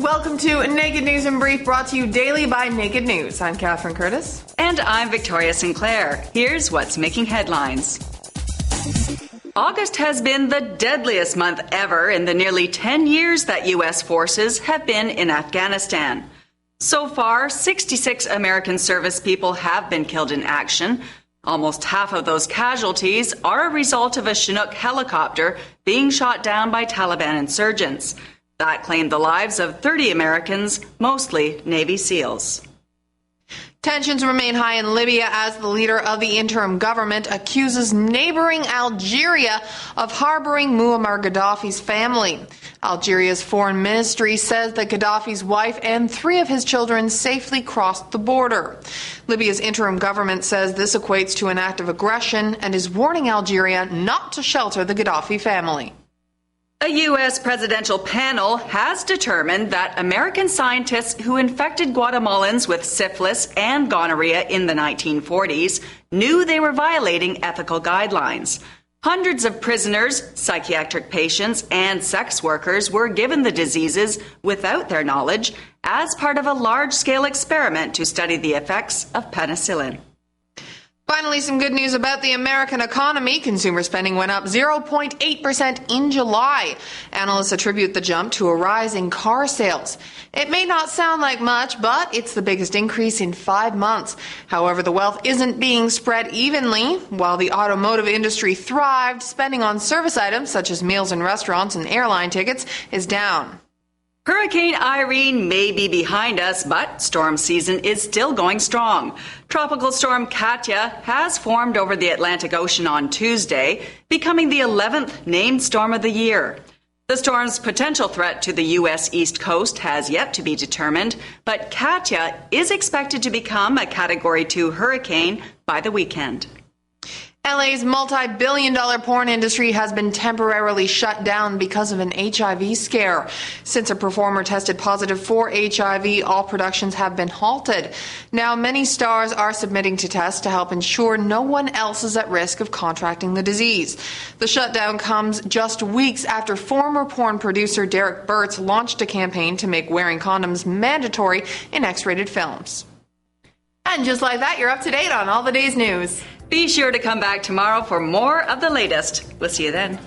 Welcome to Naked News in Brief, brought to you daily by Naked News. I'm Catherine Curtis. And I'm Victoria Sinclair. Here's what's making headlines. August has been the deadliest month ever in the nearly 10 years that U.S. forces have been in Afghanistan. So far, 66 American service people have been killed in action. Almost half of those casualties are a result of a Chinook helicopter being shot down by Taliban insurgents. That claimed the lives of 30 Americans, mostly Navy SEALs. Tensions remain high in Libya as the leader of the interim government accuses neighboring Algeria of harboring Muammar Gaddafi's family. Algeria's foreign ministry says that Gaddafi's wife and 3 of his children safely crossed the border. Libya's interim government says this equates to an act of aggression and is warning Algeria not to shelter the Gaddafi family. A U.S. presidential panel has determined that American scientists who infected Guatemalans with syphilis and gonorrhea in the 1940s knew they were violating ethical guidelines. Hundreds of prisoners, psychiatric patients, and sex workers were given the diseases without their knowledge as part of a large-scale experiment to study the effects of penicillin. Finally, some good news about the American economy. Consumer spending went up 0.8% in July. Analysts attribute the jump to a rise in car sales. It may not sound like much, but it's the biggest increase in 5 months. However, the wealth isn't being spread evenly. While the automotive industry thrived, spending on service items such as meals in restaurants and airline tickets is down. Hurricane Irene may be behind us, but storm season is still going strong. Tropical storm Katia has formed over the Atlantic Ocean on Tuesday, becoming the 11th named storm of the year. The storm's potential threat to the U.S. East Coast has yet to be determined, but Katia is expected to become a Category 2 hurricane by the weekend. LA's multi-billion-dollar porn industry has been temporarily shut down because of an HIV scare. Since a performer tested positive for HIV, all productions have been halted. Now, many stars are submitting to tests to help ensure no one else is at risk of contracting the disease. The shutdown comes just weeks after former porn producer Derek Burtz launched a campaign to make wearing condoms mandatory in X-rated films. And just like that, you're up to date on all the day's news. Be sure to come back tomorrow for more of the latest. We'll see you then.